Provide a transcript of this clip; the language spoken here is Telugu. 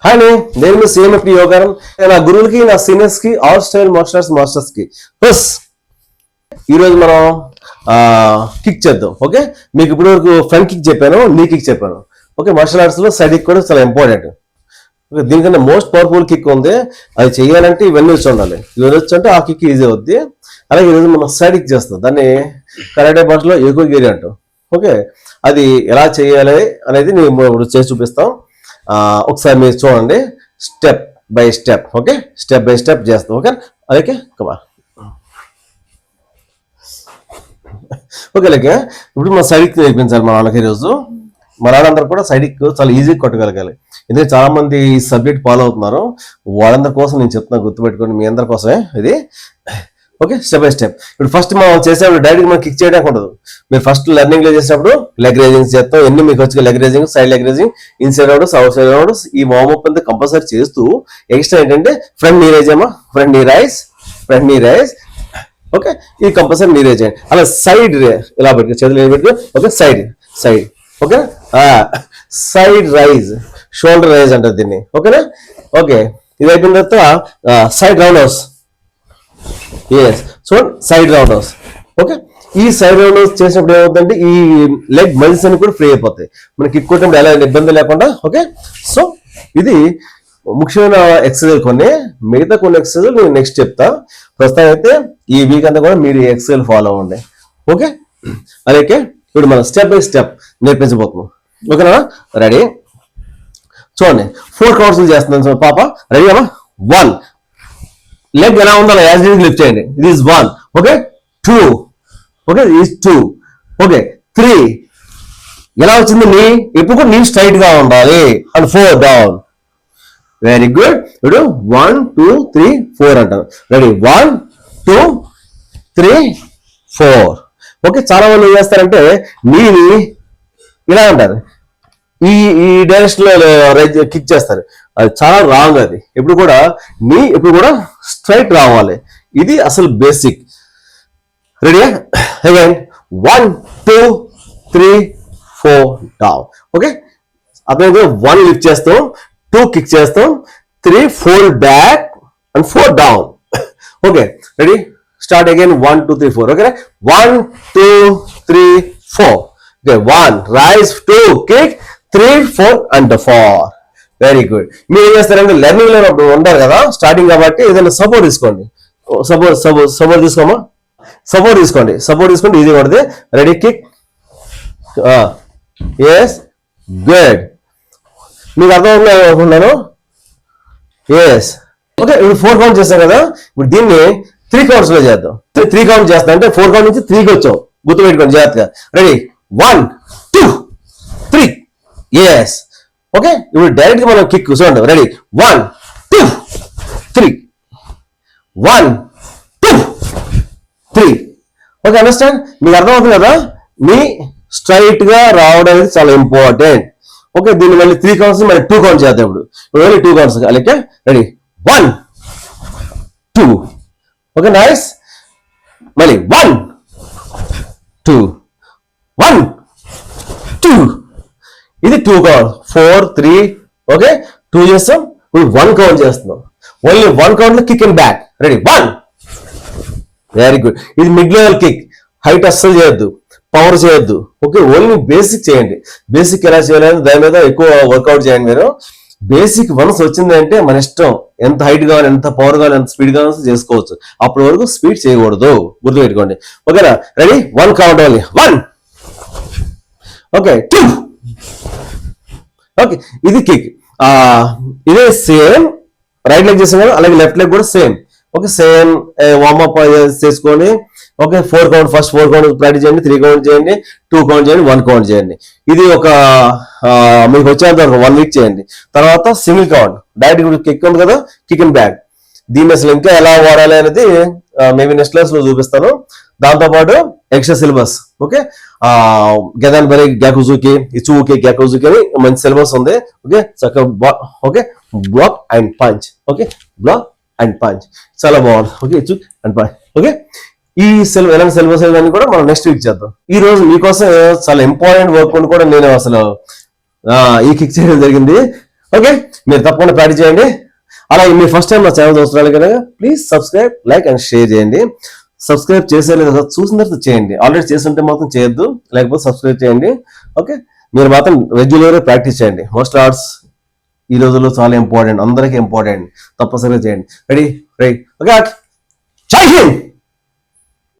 హాయ్ నేను మీ సిఎంఎఫ్ యోగారం. నా గురువులకి నా సీనియర్స్ కి ఆల్ స్టైల్ మాస్టర్స్ కి ప్లస్ ఈరోజు మనం కిక్ చేద్దాం. ఓకే, మీకు ఇప్పుడు వరకు ఫ్రంట్ కిక్ చెప్పాను, నీ కిక్ చెప్పాను. ఓకే, మార్షల్ ఆర్ట్స్ లో సైడ్ కిక్ కూడా చాలా ఇంపార్టెంట్. ఓకే, దీనికన్నా మోస్ట్ పవర్ఫుల్ కిక్ ఉంది. అది చేయాలంటే ఇవన్నీ వచ్చి ఉండాలి. ఇవన్నీ వచ్చి అంటే ఆ కిక్ ఈజీ అవుద్ది. అలాగే ఈరోజు మనం సైడ్ కిక్ చేస్తాం. దాన్ని కరాటే భాషలో ఎకో గేరి అంటాం. ఓకే, అది ఎలా చేయాలి అనేది నేను ఇప్పుడు చేసి చూపిస్తాం. ఒకసారి మీరు చూడండి, step by step. Okay, step by step చేస్తాం. ఓకే, అలాగే కమా. ఓకే, అలాగే ఇప్పుడు మన సైడ్కి నేర్పించాలి మన వాళ్ళకి. ఈరోజు మన వాళ్ళందరూ కూడా సైడ్కి చాలా ఈజీగా కొట్టగలగాలి. ఎందుకంటే చాలా మంది ఈ సబ్జెక్ట్ ఫాలో అవుతున్నారు. వాళ్ళందరి కోసం నేను చెప్తున్నా, గుర్తుపెట్టుకోండి, మీ అందరి కోసమే ఇది. Okay, step by step. ఇప్పుడు ఫస్ట్ మనం చేసేప్పుడు డైరెక్ట్ మనం కిక్ చేయడానికి ఉండదు. మీరు ఫస్ట్ లెర్నింగ్ లో చేసేటప్పుడు లెగ్ రేజింగ్ చేస్తాం. ఎన్ని మీకు వచ్చి leg raising, side leg raising, inside out, outside out, ఈ వార్మప్ అంతా కంపల్సరీ చేస్తూ ఎక్స్ట్రా ఏంటంటే ఫ్రంట్ నీ రైజ్ ఏమో, ఫ్రంట్ నీ రైజ్. ఓకే, ఇది కంపల్సరీ నీ రైజ్ చేయండి. అలా సైడ్ ఇలా పెట్టుకో, చేతులు పెట్టుకో. Okay, side. Okay, side raise, shoulder raise అంటారు దీన్ని. ఓకేనా? ఓకే, ఇది అయిపోయిన తర్వాత side roundhouse. Yes, so side roundhouse. Okay, ఈ సైడ్ రౌండ్ హౌస్ చేసినప్పుడు ఏమవుతుందంటే ఈ లెగ్ మజిల్స్ అని కూడా ఫ్రీ అయిపోతాయి. మనకి కిక్ కొట్టినప్పుడు ఎలా ఇబ్బంది లేకుండా. ఓకే, సో ఇది ముఖ్యమైన ఎక్సర్సైజ్ కొన్ని. మిగతా కొన్ని ఎక్సర్సైజ్ నేను నెక్స్ట్ చెప్తా. ప్రస్తుతం అయితే ఈ వీక్ అంతా కూడా మీరు ఎక్సర్సైజ్ ఫాలో అవ్వండి. ఓకే, అలాగే ఇప్పుడు మనం స్టెప్ బై స్టెప్ నేర్పించబోతున్నాం. ఓకేనా? రెడీ? చూడండి, 4 కౌంట్స్ చేస్తున్నాను పాప. రెడీ అమ్మా? 1, లెగ్ ఎలా ఉందో యాజ్ ఇట్ ఈజ్ లిఫ్ట్ చేయండి. ఇది is 1. Okay, 2. Okay, is 2. Okay, 3. ఎలా వచ్చింది నీ? ఇప్పుడు కూడా నీ స్ట్రైట్ గా ఉండాలి. And 4 down. Very good. ఇప్పుడు 1 2 3 4 అంటారు. రెడీ? 1 2 3 4. ఓకే, చాలా మంది ఏం చేస్తారంటే నీని ఇలా అంటారు, ఈ డైరెక్షన్ లో కిక్ చేస్తారు. అది చాలా రాంగ్. అది ఎప్పుడు కూడా నీ ఎప్పుడు కూడా స్ట్రైట్ రావాలి. ఇది అసలు బేసిక్. రెడీయా? Again 1 2 3 4 down. ఓకే, అదే 1 లిఫ్ట్ చేస్తాం, 2 కిక్ చేస్తాం, 3 4 back and 4 down. Okay, ready? Start again 1 2 3 4. Okay, 1 2 3 4. Okay, 1 raise, 2 kick, 3 4 and 4. Very good. మీరు ఏం చేస్తారంటే లెర్నింగ్ లో ఉంటారు కదా, స్టార్టింగ్ కాబట్టి ఏదైనా సపోర్ట్ తీసుకోండి. సపోర్ట్ తీసుకోమా. సపోర్ట్ తీసుకుంటే ఈజీ పడుతుంది. రెడీ? కిక్. Yes, good. మీకు అర్థం అనుకుంటున్నాను. ఎస్. ఓకే, ఇప్పుడు 4 కౌంట్ చేస్తాం కదా. ఇప్పుడు దీన్ని 3 కౌంట్స్ లో చేద్దాం. 3 కౌంట్ చేస్తాం అంటే 4 కౌంట్ నుంచి 3కి వచ్చాం. గుర్తుపెట్టుకోండి జాగ్రత్తగా. రెడీ? 1 2 3. ఎస్. ఓకే, ఇప్పుడు డైరెక్ట్ గా మనం కిక్ చూడండి. రెడీ? 1 2 3. 1 2 3. Okay, understand? మీకు అర్థం అవుతుంది కదా. మీ స్ట్రైట్ గా రావడం అనేది చాలా ఇంపార్టెంట్. ఓకే, దీన్ని మళ్ళీ 3 కౌంట్స్ మళ్ళీ 2 కౌంట్ చేద్దాం. ఇప్పుడు మళ్ళీ 2 కౌంట్స్. అలాగే రెడీ? 1 2. Okay, nice. మళ్ళీ 1 2 1 2. ఇది 2 కౌంట్. 4 3. ఓకే, 2 చేస్తాం. ఇప్పుడు 1 కౌంట్ చేస్తున్నాం. ఓన్లీ 1 కౌంట్ లో kick and back. Ready? 1. Very good. ఇది మిడ్ లెవెల్ కిక్. హైట్ అస్సలు చేయొద్దు, పవర్ చేయొద్దు. ఓకే, ఓన్లీ బేసిక్ చేయండి. బేసిక్ ఎలా చేయాలని దాని మీద ఎక్కువ వర్కౌట్ చేయండి. మీరు బేసిక్ వన్స్ వచ్చింది అంటే మన ఇష్టం. ఎంత హైట్ కావాలి, ఎంత పవర్ కావాలి, ఎంత స్పీడ్ కావాలి చేసుకోవచ్చు. అప్పటి వరకు స్పీడ్ చేయకూడదు. గుర్తుపెట్టుకోండి. ఓకేనా? Ready? 1 count only. 1. Okay, 2. Okay, ఇది కిక్. ఇదే సేమ్ రైట్ లెగ్ చేసాం కదా, అలాగే లెఫ్ట్ లెగ్ కూడా సేమ్. ఓకే, సేమ్ వార్మప్ చేసుకొని. Okay, 4 count. First 4 count practice చేయండి, 3 కౌంట్ చేయండి, 2 కౌంట్ చేయండి, 1 కౌంట్ చేయండి. ఇది ఒక మీకు వచ్చేంత వరకు 1 వీక్ చేయండి. తర్వాత సింగిల్ కౌంట్. డైరెక్ట్ కిక్ ఉంది కదా, కిక్ అండ్ బ్యాక్. దీన్ని అసలు ఇంకా ఎలా వాడాలి అనేది మేబీ నెక్స్ట్ క్లాస్ లో చూపిస్తాను. దాంతోపాటు ఎక్స్ట్రా సిలబస్. ఓకే, గెదాన్ బరి గ్యాకుజుకి, ఇచుకి గ్యాకుజుకి అని మంచి సిలబస్ ఉంది. ఓకే, చక్కగా. Okay, block and punch. Okay, block and punch చాలా బాగుంది. ఓకే, ఇచు అండ్ పంచ్. ఓకే, ఈ ఎలాంటి సిలబస్ అని కూడా మనం నెక్స్ట్ వీక్ చేద్దాం. ఈ రోజు మీకోసం చాలా ఇంపార్టెంట్ వర్క్ కూడా నేను అసలు ఈ కిక్ చేయడం జరిగింది. ఓకే, మీరు తప్పకుండా ప్రాక్టీస్ చేయండి. అలాగే మీరు ఫస్ట్ టైం నా ఛానల్ చూస్తున్నారు కనుక please subscribe, like and share చేయండి. సబ్స్క్రైబ్ చేసే లేదా చూసిన తర్వాత చేయండి. ఆల్రెడీ చేస్తుంటే మాత్రం చేయొద్దు, లేకపోతే సబ్స్క్రైబ్ చేయండి. ఓకే, మీరు మాత్రం రెగ్యులర్గా ప్రాక్టీస్ చేయండి. మార్షల్ ఆర్ట్స్ ఈ రోజుల్లో చాలా ఇంపార్టెంట్, అందరికీ ఇంపార్టెంట్. తప్పనిసరిగా చేయండి. రెడీ? ఓకే, జై హింద్.